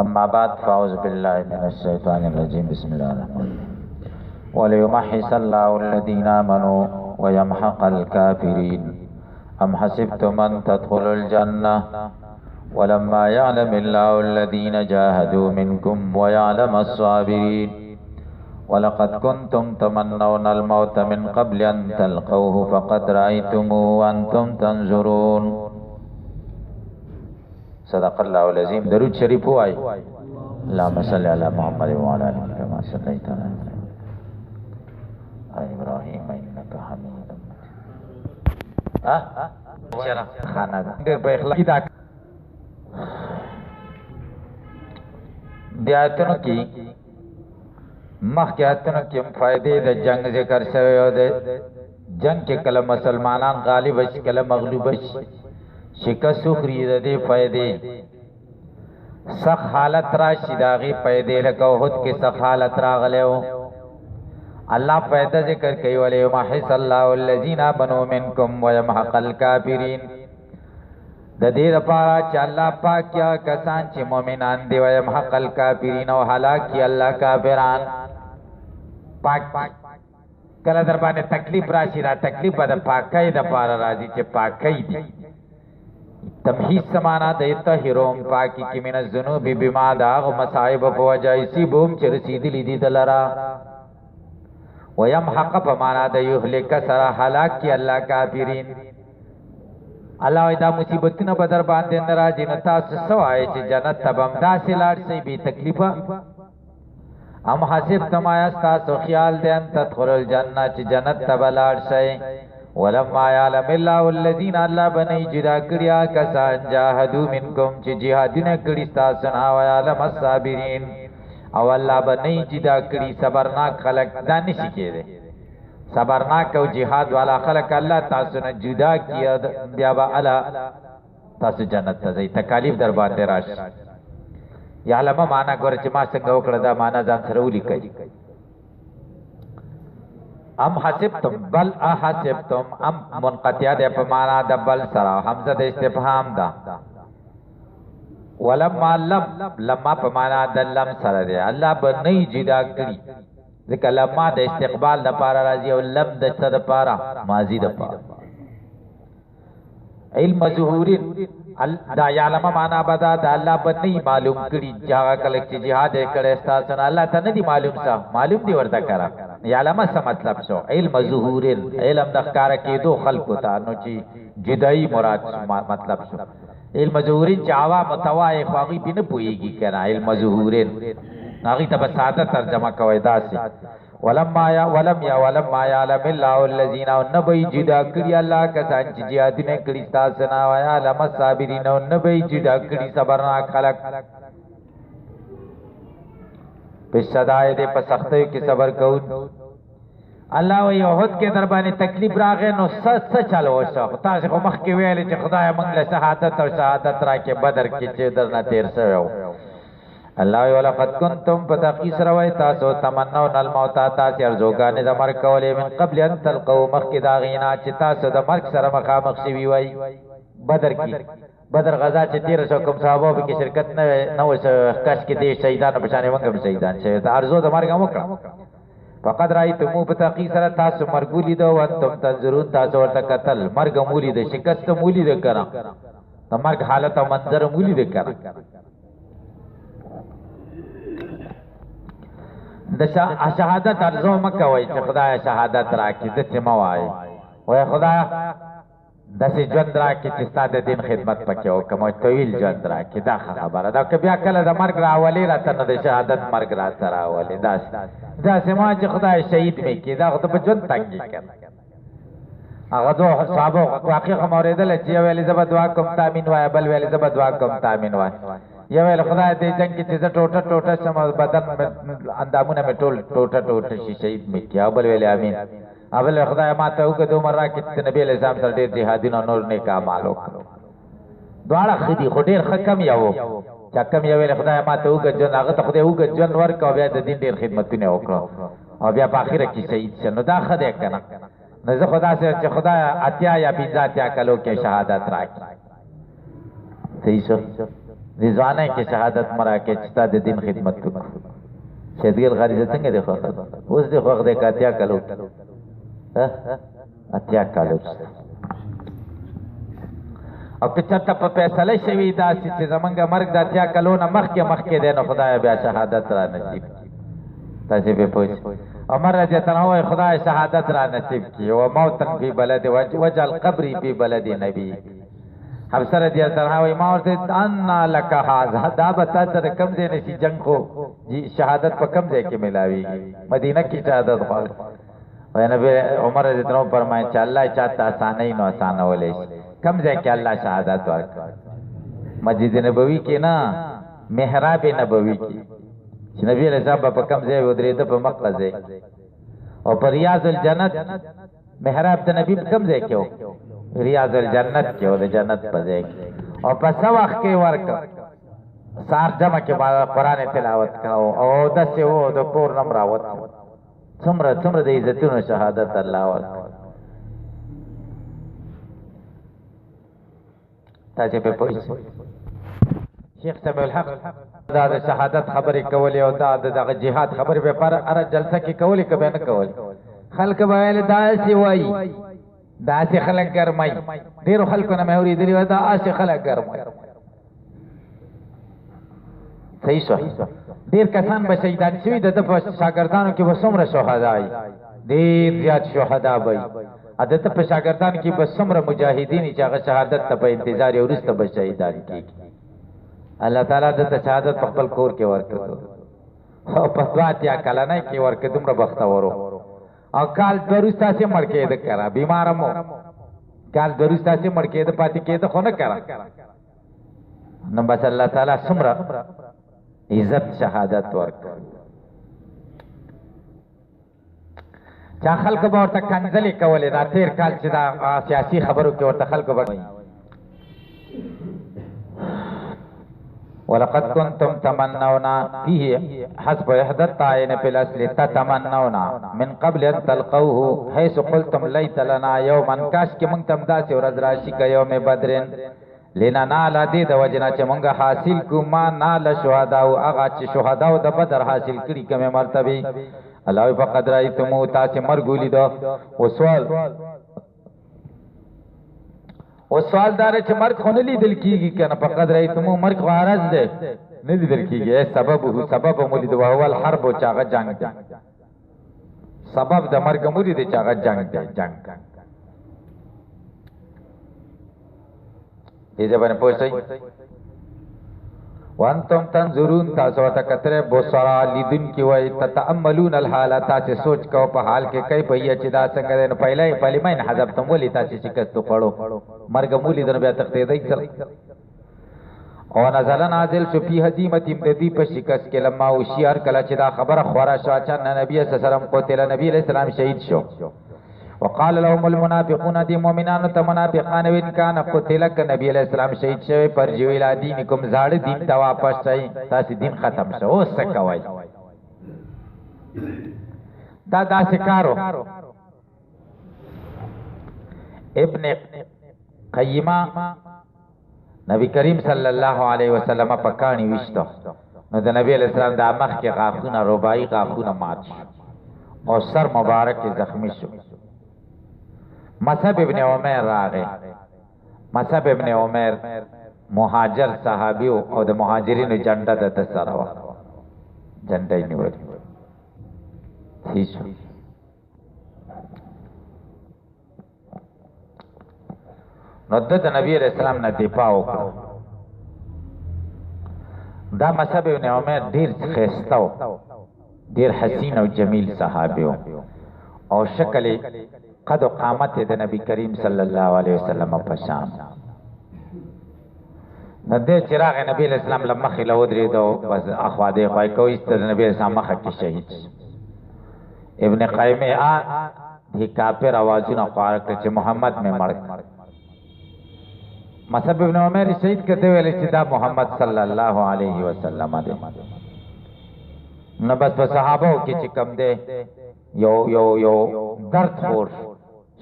اما بعد فاعوذ باللہ من الشیطان الرجیم بسم اللہ الرحمن الرحیم وَلِيُمَحِّصَ اللَّهُ الَّذِينَ آمَنُوا وَيَمْحَقَ الْكَافِرِينَ أَمْ حَسِبْتُمْ أَن تَدْخُلُوا الْجَنَّةَ وَلَمَّا يَعْلَمِ اللَّهُ الَّذِينَ جَاهَدُوا مِنكُمْ وَيَعْلَمَ الصَّابِرِينَ وَلَقَدْ كُنْتُمْ تَمَنَّوْنَ الْمَوْتَ مِنْ قَبْلِ أَن تَلْقَوْهُ فَقَدْ رَأَيْتُمُوهُ وَأَنْتُمْ تَنْظُرُونَ صدق اللہ العظیم. درود شریف ہو آئی. اللہم صلی علی محمد وعلی آلہ کما صلیت علی ابراہیم انک حمید مجید. خانہ دا دیر پہ اخلاقی دا دیاتنو کی مخ کی آتنو کی فائدے دا جنگ ذکر سوئے ہو دے جنگ کے کل مسلمانان غالب اش کل مغلوب اش شکست خرید دے فائدے سخ حالت را شداغی فائدے لکو خود کے سخ حالت را غلیو اللہ فائدہ ذکر کئی وَلِيُمَحِّصَ اللَّهُ الَّذِينَ آمَنُوا مِنكُمْ وَيَمْحَقَ الْكَافِرِينَ دا دیر پارا چا اللہ پاک کیا کسان چی مومنان دے وَيَمْحَقَ الْكَافِرِينَ و حلاک کی اللہ کافران پاک کل در بانے تکلیف راشی را تکلیف با دا پاکی دا پارا رازی چی پاکی دی تمحیص سمانا دیتا ہیروم پاکی کی من الزنوبی بما داغ مسائب پوجا اسی بوم چی رسیدی لی دی دلرا وَيَمْحَقَ پمانا دا یحلک سرا حلاک کی اللہ کافرین. اللہ ویدہ مصیبتنا بدر باندین را جنتا سوائے چی جنت تبم دا سے لار سی بی تکلیفا ام حسب تمایستا سو خیال دین تدخل الجنہ چی جنت تب لار سی وَلَمَّا يَعْلَمِ اللَّهُ الَّذِينَ اللہ بنی جدا کریا کسان جاہدو منکم چی جہادین کرستا سنا وَيَعْلَمَ الصَّابِرِينَ او اللہ بنی جدا کری صبرناک خلق دانشی کے دے صبرناک او جہاد والا خلق اللہ تاسو نے جدا کیا بیابا علا تاسو جنت تزای تکالیف در باندے راش یا علمہ مانا گورا چی ما سنگا اکڑا مانا زان سرولی کئی ام حسبتم بل احسبتم ام منقطع دے پا مانا دا بل سرا حمزہ دے استفہام دا ولما لما پا مانا دا لم سرا دے اللہ بنی جدا کری ذکر لما دا استقبال دا پارا رازی و لم دا صد پارا ماضی دا پارا علم ظہورین دا یعلم مانا بدا دا اللہ بنی معلوم کری جاگا کلک چی جہاد اکڑ استاسن اللہ تا ندی معلوم سا معلوم دی وردا کرا یعلم سا مطلب سو علم ظہورین علم دخکارا کی دو خلق تا نو چی جدائی مراد مطلب سو علم ظہورین چی عوام متوائی خواقی پی نپوئی گی کنا علم ظہورین ناغی تا بسادہ ترجمہ کوئی دا سی ولم یعلم اللہ الذین نبی جدا کری اللہ کسان چی جہادین کری ستاسنا ویعلم الصابرین نبی جدا کری صبرناک خلق پس صدای دے پس سختیو کی صبر کون اللہ وی احد کے دربانی تکلیف راغے نو سچ چلو شاق تاسی خو مخ کی ویلی چی خدای منگل شہادت و شہادت را کے بدر کی چی درنا تیر سویو اللہ وَلَقَدْ كُنْتُمْ پتاقیس روی تاسو تمنون الموتا تاسی ارزوگانی دا مرگ کولی من قبل ان تلقو مخ کی داغینا چی تاسو دا مرگ سر مخامخ شوی وی بدر کی بدر غزا چی تیر سو کم صحابو بی کی شرکت نو کش کی دیش شہیدان پشانی ونگم شہیدان شہید ارزو دا مرگ مکرم فقد رأیتمو پتاقیس را تاسو مرگولی دو وانتم تنظرون تاسو ورطا قتل مرگ مولی دا شکست مولی دا کرم دا مرگ حالت و منظر مولی دا کرم شہادت ارزو مکہ وی چی خدای شہادت راکی دسی موائی وی خدای دسی جوند راکی چستا دا دین خدمت پکیو کموی طویل جوند راکی دا خبر دا کبیا کل دا مرگ را اولی را تن دا شہادت مرگ را سر اولی دا سما چی خدای شہید میں کی دا خدا پا جوند تنگی کر اگر دو صحابو واقعی خموریدل چی ویلی زبا دعا کم تامین وائی بل ویلی زبا دعا کم تامین وائی یہ ویل خدا دے جنگ کی چیزیں ٹوٹا ٹوٹا شما بدن میں اندامونا میں ٹوٹا ٹوٹا شہید میں کیا ابل ویل آمین ابل خدا ماتا ہو کہ دو مرہ کتی نبی علیہ السلام سر دیر جہادین و نور نے کہا مالو دوارا خیدی خودیر خکم یا وہ چاکم یا ویل خدا ماتا ہو کہ جن آغتا خدا ہو کہ جن ورکا و بیا دین دیر خدمتو نے اکڑا و بیا پاخیر کی شہید شنو دا خدا کنا نزا خدا سے خدا اتیا یا بیزا اتیا کلو کے شہادت راکی صحیح سو رضوانه کې شهادت مرا کې چې تا د دین خدمت وکړو شهدګل غاری څنګه دی خو اوس دی خو د کاتیا کلو اتیا کالو او که چرته په فیصله شوي داسې چې زمونږ مرګ د اتیا کلو نه مخکې دی نو خدای بیا شهادت را نصیب تاسې پې پوه عمر رضی الله عنه وایي خدای شهادت را نصیب کړي و موتن فی بلد وجعل قبری فی بلد نبی حفصه رضی الله عنها وایي ما ورته انا لک هذا دا به تا ته د کوم ځای نه شي جنګ خو شهادت په کوم ځای کې میلاویږي مدینه کې شهادت غواړي وایي نبی عمر رضی الله عنه فرمایي چې الله چاته اسانۍ نو اسانولی شي کم ځای کې الله شهادت ورکړي مسجد نبوي کې نه محراب نبوي کې چې نبی علیہ السلام په کم ځای ودرېده په مکه ځای او په ریاض الجنت محراب د نبی په کم ځای کې و ریاض الجنت کې و د جنت په ځای کې او په څه وخت کې ورکړ سار جمع کې قرآن تلاوت کاو او داسې و د کور نه م راوت څومره د عزتونو شهادت الله ورکړ تاسې پې پوه شئ شیخ سمیع الحق دا د شهادت خبرې کولې او دا دغه جهاد خبرې به پر هره جلسه کې کولې که به نه کولې خلک به ویل داسې وایي داسې خلک ګرموي ډېرو خلکو نه مې اورېدلي وه داسې خلک ګرموي صحیح شو ډېر کسان به شهیدان شوي د ده په شاګردانو کې به څومره شهدا وي ډېر زیات شهدا به وي د ده په شاګردانو کې به څومره مجاهدین چې هغه شهادت ته په انتظار یې وروسته به شهیدان کېږي الله تعالی دته شهادت په خپل کور کې ورکړ او په دوه اتیا کلنۍ کې ورکړ دومره بختور او کال دروسته سي مړ کېده کرا بیمار مو کال دروسته سي مړ کېده پاتې کېده خو نه کرا نو بس الله تعالی څومره عزت شهادت ورکړ چا خلک به ورته کنځلې کولې دا تېر کال چې دا سیاسي خبرو کې ورته خلکو به ولقد كنتم تمنون فيه حسب إحدى الطائن في الأصل تتمنون من قبل أن تلقوه حيث قلتم ليت لنا يوما كاش كي منتم داسي ورځ راشي كيوم بدر لننال دې د وجنا چې مونږه حاصل کو ما نال شهدا او هغه چې شهدا او د بدر حاصل کړي کومه مرتبه الله په قدر ایتمو تاسو مرګولې دو او سوال دار چې مرګ خو نه لیدل کیږي کنه په قدر ایتمو مرګ خو عارض ده نه لیدل کیږي سبب مولید او اول حرب او چاغه جنگ ده سبب د مرګ مولید چاغه جنگ ده جنگ دې ځبنه پوښتنه وانتم تنظرون تاسو ته کتره بوسرا لیدن کی وای تتاملون الحالات تاسو سوچ کو په حال کې کای په یی چې دا څنګه نه پهلای پلیمین حذف تم ولي تاسو شکست پړو مرګ مولی دنه بیا تختې دی چل او نزل نازل شو فی هزیمت امدی په شکست کې لما او شیار کله چې دا خبره خورا شاچا نبی صلی الله علیه وسلم قتل نبی علیہ السلام شهید شو وقال لهم المنافقون دي مؤمنان ته منافقان وین کان قتلک نبی علیہ السلام شهید شوی پر جو الی دینکم زاړ دین ته واپس شئ تاسو دین ختم شو اوس څه کوي دا داسې کارو ابن قیمه نبی کریم صلی الله علیه وسلم په کانی وشتو نو د نبی علیہ السلام د مخ کې غاښونه رباعي غاښونه مات او سر مبارک زخمی شو مصعب ابن عمر راغی مصعب ابن عمر مهاجر صحابي او د مهاجرینو جنډه د سره و جنډه یې نیولې هیڅ نو د نبی رسول الله نه دفاع وکړه دا مصعب ابن عمر ډیر خسته و ډیر حسین او جمیل صحابي او شکل قد و قامت د نبی کریم صلی الله علیه وسلم په شان نده چراغ نبی علیہ السلام لمخی لودری دو بس اخواده خواهی کوئی است نبی علیہ السلام مخی کی شهید ابن قیمه دی کافر آوازون خوارک چه محمد میں مرک مصعب ابن عمر شهید کتے ویلی چه دا محمد صلی اللہ علیہ وسلم دے نو بس صحابہ کی چه کم دے یو درد خور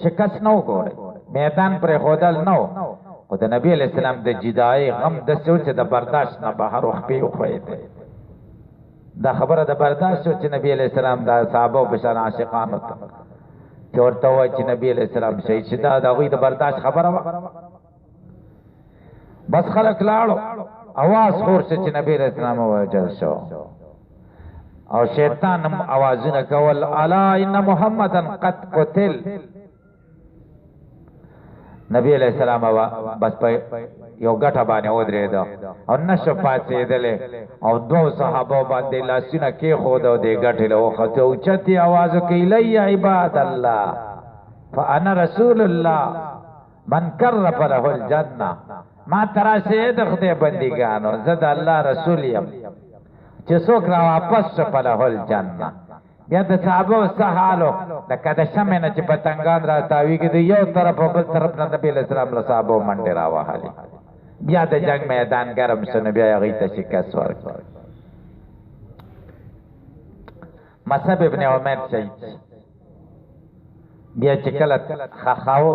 شکست نو گوڑے میدان پر خودل نو خو د نبی علیہ السلام د جدای غم داسې و چې د برداشت نه بهر وخپې وښویېدی دا خبره د برداشت و چې نبی علیہ السلام دا صحابه په شان عاشقانو ته چې ورته ووایي چې نبی علیہ السلام شهید شي دا د هغوی د برداشت خبره وه بس خلک لاړو اواز خور شو چې نبی علیہ السلام ووژل شو او شیطان هم اوازونه کول الا ان محمدا قد قتل نبی علیہ السلام بس په یو ګټه باندې ودرېده او نشو پاڅېدلی او دوو صحابو باندې لاسونه کېښود او دې ګټې له وخته اوچتې اواز وکړي الی عباد الله فانا رسول الله من کرف له الجنه ما تراشئ د خدای بندګانو زه د الله رسول یم چې څوک را واپس شو فله الجنه بیا د صحابو څه حالو لکه د شمع نه چې پتنګان را تاویږي د یو طرف او بل طرف نه نبي علیہ السلام له صحابو منډې راوهلې بیا د جنگ میدان ګرم شو نو بیا هغوی ته شکست ورکړ مصعب ابن عمیر شهید بیا چې کله خخاو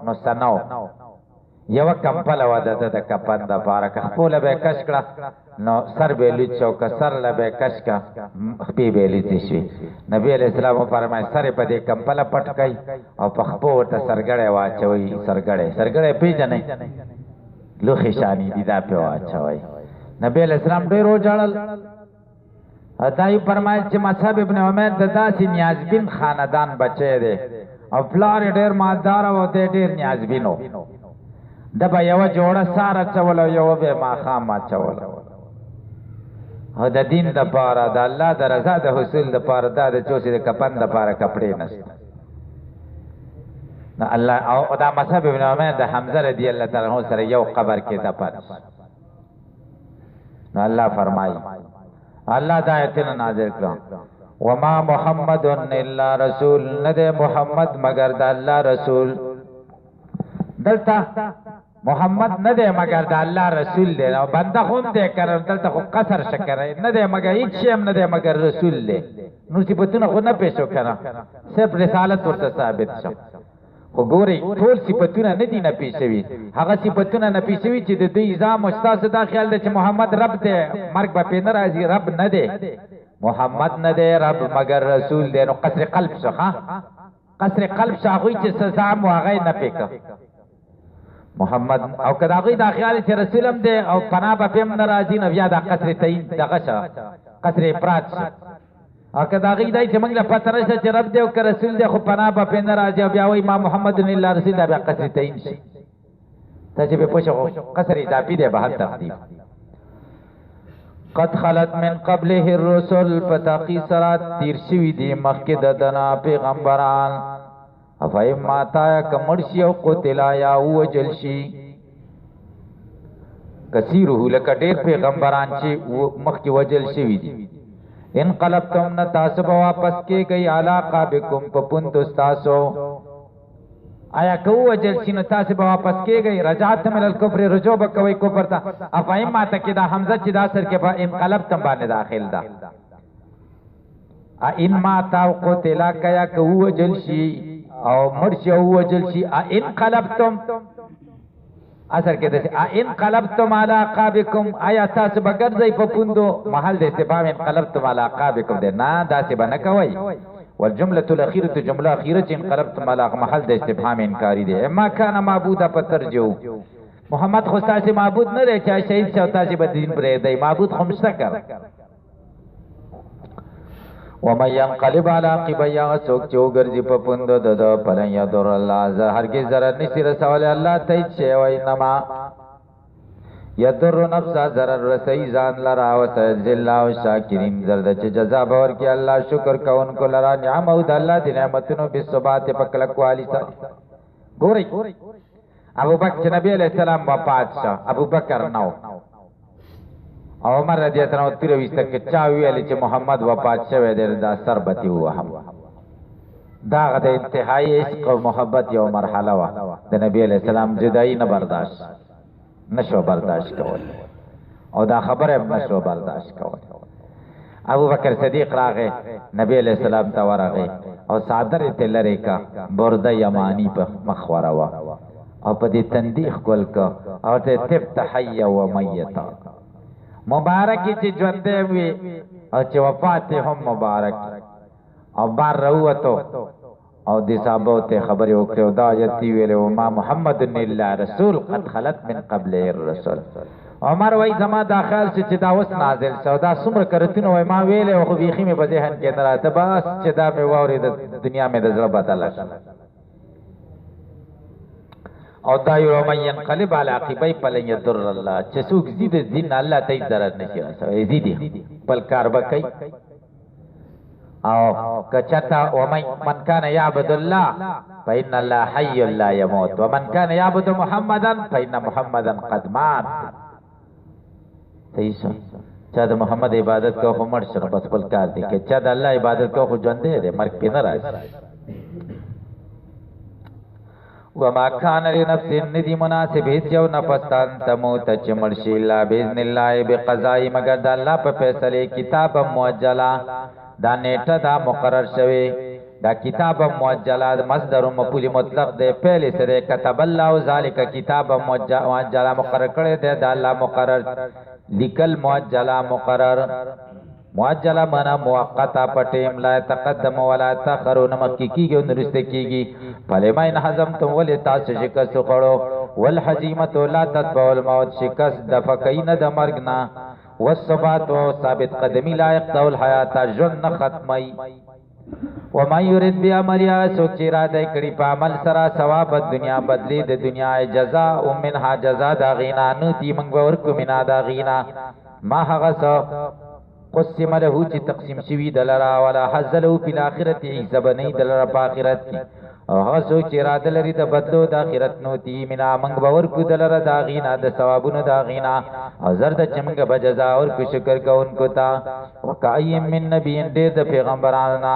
نو سنو یو کمپله وه د ده د کپن دپاره که خپوله به یې کش کړه نو سر به یې لوڅ شو که سر له به یې کش کړه خپې به یې لوڅې شوې نبي علیہ السلام وفرمایل سر یې په دې کمپله پټ کئ او په خپو ورته سرګړی واچوئ سرګړی پېژنئ لوښې شانې دي دا پې واچوئ نبي علیہ السلام ډېر وژړل دا یې فرمایل چې مصعب ابن عمیر د داسې نیازبین خاندان بچی دی او پلار یې ډېر مالدار او دی ډېر نیازبین و ده به یوه جوړه سار اچول او یوه به یې ماښام اچول او د دین دپاره د الله د رضا د حصول دپاره دا د چوسې د کفن دپاره کپړې نشته الله او دا مصعب ابن عمیر د حمزه رضی الله تعالی عنہ سره یو قبر کې دفن نو الله فرمایي الله دا آیتونه نازل کړه وما محمد الا رسول نه دی محمد مگر د الله رسول دلته محمد نه دی مگر د الله رسول دی او بنده هم دی کرم دلته خو قصر شکر نه دی مگر هیڅ شی هم نه دی مگر رسول دی نو صفتونه خو نه پیښو کنه صرف رسالت ورته ثابت شو خو ګورئ ټول صفتونه نه دي نفي شوي هغه صفتونه نفي شوي چې د دوی ځام او ستاسو دا خیال دی چې محمد رب دی مرګ به پرې نه راځي رب نه دی محمد نه دی رب مگر رسول دی نو قصر قلب شو قصر قلب شو هغوی چې څه ځام و هغه یې نفي که محمد او که د هغوی دا خیال چې رسول هم دی او پناه به پې هم نه راځي نو بیا دا قصر تعین دغه شه قصر افراد شه او که د هغوی دی چې موږ له پته نشته چې رب دی او که رسول دی خو پناه به پې نه راځي او بیا وایي ما محمد الا رسول دا بیا قصر تعین شي ته چې پې پوه شه قصر اضافي دی به هر تقدیر قد خلت من قبله الرسل په تحقیق سره تیر شوي دي مخکې د دنا پیغمبران افایم ماتا یا کمرشی او قتلا یا وجل شي کثیره لکه ډېر پیغمبران چې مخکې وجل شوي دي انقلبتم نه تاسو به واپس کېږئ علی عقابکم په پوندو ستاسو آیا که ووجل شي نو تاسو به واپس کېږئ رجعتم الی الکفر رجوع به کوئ کفر ته افایم ماته کې دا حمزه چې دا اثر کې په انقلبتم باندې داخل ده ان ماتا او قتلا کیا که ووجل شي او مرشی او وجل شي انقلبتم اثر کې دسه انقلبتم علی عقابکم آیا تاسو بغرځي په پوندو محل د استفهام انقلبتم علی عقابکم ده نه داسې بنه کوي والجمله الاخيره جمله اخیره چې انقلبتم علی محل د استفهام انکاری ده ما کان معبود پترجو محمد خو تاسو معبود نه دی چې شهید شو تاسو به دین پرې دی معبود خو مشتکر ومن ينقلب على عقبيه سوک چو ګرځي په پوند د پلن یذر الله ز هرګز ضرر نشي رسول الله ته شی وای نما یذر نفس ضرر رسي ځان لرا او سجل او شاکرین زرد چې جزا باور کې الله شکر کوونکو لرا نعم او د الله د نعمتونو په ثبات په کلک والی سره ګوري ابو بکر نبی علیہ السلام وفات شو ابو بکر نو عمر رضی الله عنه 23 تک چا ویل چې محمد وفات شوی دی دا سربتی و هم دا غد انتهایی عشق او محبت یو مرحله وا د نبی علیہ السلام جدائی نه برداشت نشو برداشت کول او دا خبره نشو برداشت کول ابو بکر صدیق راغه نبی علیہ السلام ته ورغه او صادر ته لری کا برده یمانی په مخوره وا او په دې تندیخ کول کو او ته تبت حی و میتا مبارکی چې ژوندې وي او چې وفات هم مبارک او بار روتو او دې صاحب ته خبرې وکړو دا یتی ویلو ما محمد الا رسول قد خلت من قبل الرسول عمر وای زما داخل چې دا وس نازل شو دا څومره کرتونه وای ما ویلې او بیخي مې په ذهن کې دراته بس چې دا مې ووري د دنیا مې د زړه بدل شو او دا یو مې انقلب علی عقبی فلن یضر الله چې څوک زید دین الله ته ضرر نشي رسوي زیدي بل کار وکي او کچتا ومن كان يعبد الله فإن الله حي لا يموت ومن كان يعبد محمدا فإن محمدا قد مات صحیح شو چا د محمد عبادت کو عمر شنو بس بل کار دی کہ چا د الله عبادت کو ژوند دی مرګ په نه راځي وما كان لنفس ندی مناسب هیڅ یو نفستان تموت چې مرشي الله باذن الله بقضاء مگر د الله په فیصله کتاب موجلا دا نیټه دا مقرر شوی دا کتاب موجلا مصدر مفعول مطلق دی پہلے سره كتب الله ذالک کتاب موجلا مقرر کړی دی دا الله مقرر لیکل موجلا مقرر معجلہ منا موقتا پٹیم لا تقدم ولا تاخر نمکی کیږي نرسته کیږي فلما ان حزمتم ولتاس شکست خړو والحزیمه لا تتبع الموت شکست دفقین د مرګنا والثبات ثابت قدمی لا يقطع الحیات جن ختمی وما يريد بعملها سوچ اراده کړي په عمل سره ثواب دنیا بدلی د دنیا جزاء منها جزاء دا غینا نتی منګ ورکو مینا دا غینا ما هغه قسم له چې تقسیم شوی دلرا ولا حظ له په الاخرت حساب نه دلرا په اخرت کې او هغه سوچ اراده لري د بدلو د اخرت نو تی مینا منګ باور کو دلرا دا غینا د ثوابونو دا غینا او زرد چمګه بجزا اور کو شکر کوونکو تا وکایم من نبی دې د پیغمبرانو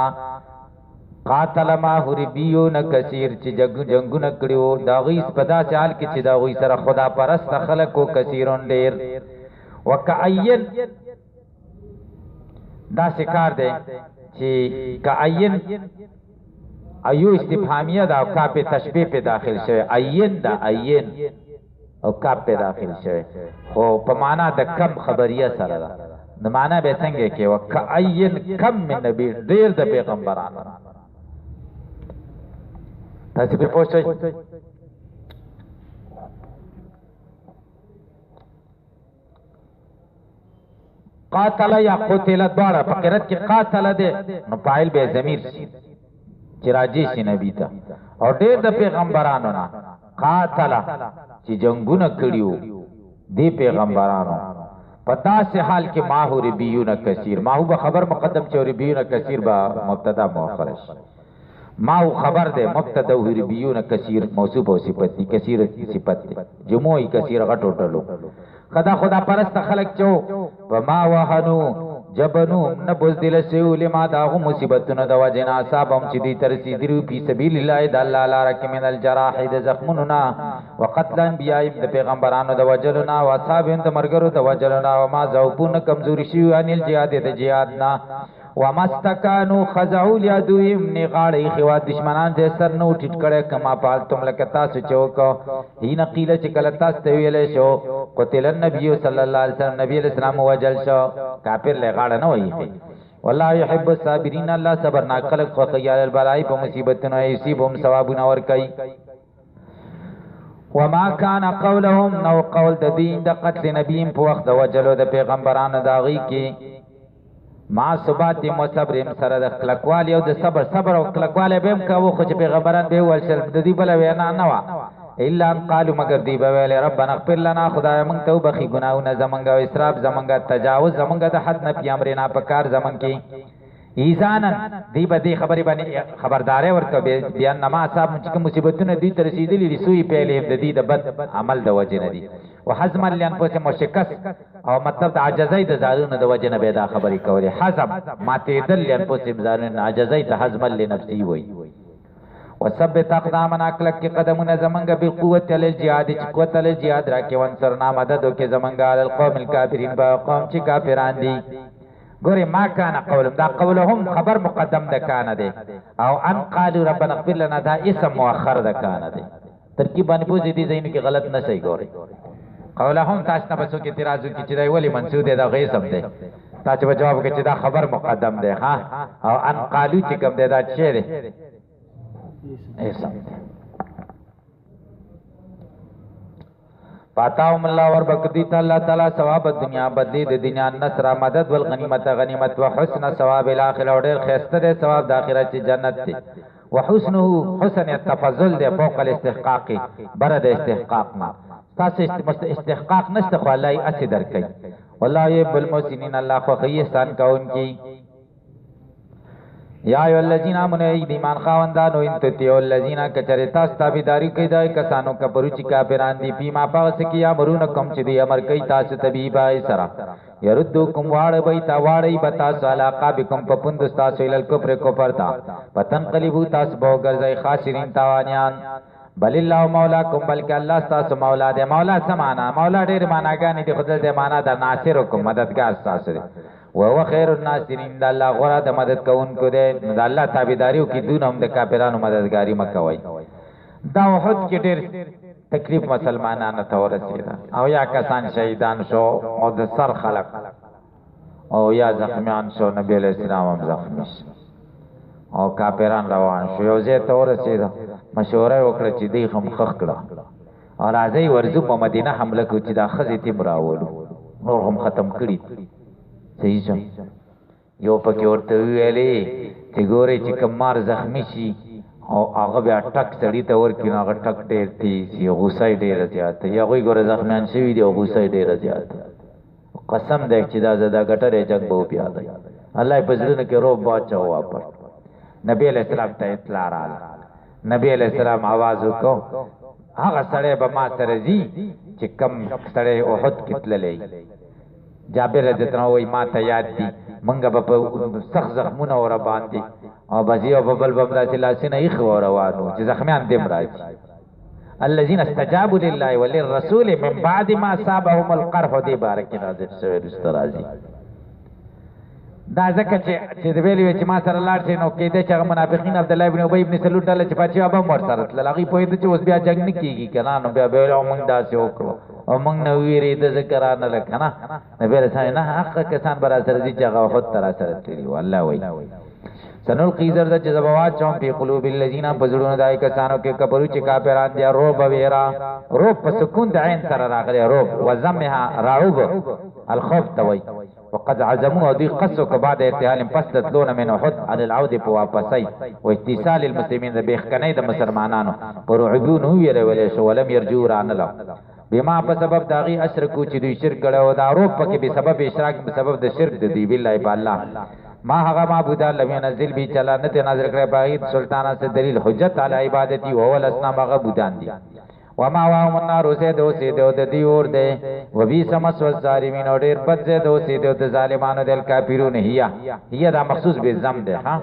قاتل ما حربیون کثیر چې جنگونه کړیو دا غي سپدا چال کې چې دا غي سره خدا پرست خلکو کثیرون ډیر وکاین دا سکار دے چی کا این ایو استفهامیه دا او کا پہ تشبیح پہ داخل شوه این دا این او کا پہ داخل شوه خو پا مانا دا کم خبریه سره دا دا مانا بے سنگے کہ وکا این کم من نبی دیر دا پیغمبران تاسی پہ پوچھوئی قاتل یا قتل دوارا فقرت کی قاتل دے نو پائل بے ضمیر شی چراجی شی نبی تا اور دیر دا پیغمبرانو نا قاتل چی جنگون کڑیو دی پیغمبرانو پتا سے حال کی ماہو ربیون کثیر ماہو با خبر مقدم چو ربیون کثیر با مبتدا مؤخرش ماہو خبر دے مبتدا ربیون کثیر موصوف و صفت دی کثیر صفت دی جمعی کثیر غٹو ٹلو خدا پرست خلق چو وما وحنو جبنو نبزدل سیو لما داغو مصیبتون دوا جنا صابم چی دی ترسی درو پی سبیل اللہ دا اللہ لارک من الجراح دا زخموننا وقتل انبیائیم دا پیغمبرانو دا وجلنا واصحابین دا مرگرو دا وجلنا وما زوبون کمزوری شیو انیل جہاد دا جہادنا ومستکانو خزعو لیادویم نغاڑی خواد دشمنان دے سر نو ٹھٹ کڑے کما پالتم لکتاسو چوکو ہی نقیل چکلتاس تویلے شو قتل النبی صلی اللہ علیہ وسلم نبی علیہ السلام وجل شو کافر لے غاڑا نو ہی خی واللہ یحب الصابرین اللہ صبرناک خلق وخیال البلائی پا مصیبتنو ایسیبهم ثوابنا ورکی وما كان قولهم نو قول دا دین دا قتل نبیم پا وقت دا وجلو دا پیغمبران داغی کی ما ثبات مصبرم سره د کلکوالی او د صبر او کلکوالی بهم کاوه خو چې پیغمبران به ول شل د دې بل وینا نه وا الا ان قالوا مگر دی به ویل ربنا اغفر لنا خدای مونږ ته وبخي ګناونه زمونږ او اسراف زمونږ تجاوز زمونږ د حد نه پیامرنا په کار زمون کې ایزانن دی به دی خبرې باندې خبرداري ورکو بیان نما صاحب چې مصیبتونه دی تر رسیدلې رسوي پیلې د دې د بد عمل د وجه نه دي وحزم لن پوسه مشکس او مطلب د عجزای د زارونو د وجه نه به دا خبرې کولې حزم ماته دل لن پوسه زارونو عجزای ته حزم لنفسي وای وثبت اقدامنا کلک کی قدمونه زمنګ بالقوت الجهاد چې قوت الجهاد راکې ونصرنا مدد وکې زمنګ القوم الکافرین با قوم چې کافران دي گوری ما کانا قولم دا قولهم خبر مقدم دا کانا دے او ان قالو ربنا اغفر لنا دا اسم مؤخر دا کانا دے ترکیب باندې پوزې دي ځینو کې غلط نه صحیح ګوري قوله هم تاسو نه بسو کې اعتراض وکړي چې دا ولی منسوب دی دا غي سم دی تاسو به جواب وکړي چې دا خبر مقدم دی ها او ان قالو چې کوم دی دا چې دی ایسم دی پاتاهم الله وربکدی تعالی تعالی ثواب الدنیا بدلی د دنیا نصر مدد والغنیمت غنیمت وحسن ثواب الاخره اور ډیر خسته دی ثواب د اخرت چې جنت دی وحسنه حسن التفضل دی فوق الاستحقاق برد استحقاق ما تاسو استحقاق نشته خو الله یې اسی درکې والله یحب المحسنین الله خو احسان کوونکی یا ایو الذین آمنوا ایمان خواندانو ان تطیعوا الذین کچری تاسو تابعداری کوي دای کسانو کبرو چې کافران دي فیما پاس کیا مرون کم چې دی امر کوي تاسو طبيبا سرا يردوکم واړ بای تا واړی بتا سلاقا بكم پپوند تاسو ال کفر کو پرتا پتن قلبو تاسو بو ګرځي خاسرین تاوانیان بل الله مولاکم بلک الله تاسو مولا دی مولا سمانا مولا ډیر معناګانی دي خدای دې معنا د ناصرکم مددگار تاسو دی وهو خیر الناصرین د الله غره د مدد کوونکو دی د الله تابعداریو کې دون هم د کافرانو مددګاری مکوي دا وحد کې ډېر تکلیف مسلمانانو ته ورسېده او یا کسان شهیدان شو او د سر خلق او یا زخمیان شو نبی علیہ السلام هم زخمی او کافران روان شو یو ځای ته ورسېده مشوره وکړه چې دی هم خخ کړه او راځي ورځو په مدینه حمله کوي چې دا خزې تیم راولو نور هم ختم کړي صحیح شو یو پکې ورته ویلې چې ګورې چې کمار زخمی شي او هغه بیا ټک سړی ته ورکړي نو هغه ټک ډېر تیز شي غوسه یې ډېره زیاته یا هغوی ګوره زخمیان شوي دي او غوسه یې ډېره زیاته قسم دی چې دا زه دا ګټرې جنګ به وبیا دی الله یې په زړونو کې روب واچو واپس نبی علیہ السلام ته اطلاع راغله نبی علیہ السلام आवाज وکړو هغه سړی به ما سره ځي چې کم سړی احد کې تللی جابر رضی الله عنه وای ما ته یاد دي منګه په سخت زخمونه ور باندې او بزی او ببل بمدا چې لاسنه یې خو روانو چې زخمیان دیم راځي الذين استجابوا لله وللرسول من بعد ما صابهم القرح دي بارک نازل شوی رسترازي دا ځکه چې د ویلې چې ما سره لاړ شي نو کېده چې هغه منافقین عبد الله ابن ابي ابن سلول ډله چې پاتې به مر سره تل هغه په دې چې اوس بیا جنگ نه کیږي کنه نو بیا به موږ داسې وکړو او موږ نو ویری د ذکر نه لکنه نبی رسول نه حق کسان برا سره دي چې هغه خود تر سره تللی والله وای سنلقي زرد جذبوات چون په قلوب الذين بزړونو دای کسانو کې کبرو چې کافران دي روب ویرا روب په سکون د عین سره راغلي روب وزمها رعوب الخوف توي وقد عزموا دي قصوا بعد ارتحال پس تلون من احد على العود په واپسي او اتصال المسلمين به کنه د مسلمانانو پر عبون ویره ولې شو ولم يرجو ران له بما په سبب داغي اشرکو چې دوی شرک کړو دا روب پکې به سبب اشراک په سبب د شرک د دی بالله بالله ما هغه معبودان لم ينزل بي چلا نه نازل کړی باغی سلطانه سے دلیل حجت علی عبادتي او ول اسنا هغه بودان دي وما واهم النار سيدو د دی اور ده وبي سمس والظالمين اور ډیر بد سيدو د ظالمانو دل کافرون هي دا مخصوص به زم ده ها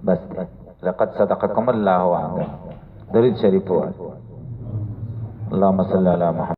بس ده. لقد صدقكم الله وعده درود شریف اللهم صل علی محمد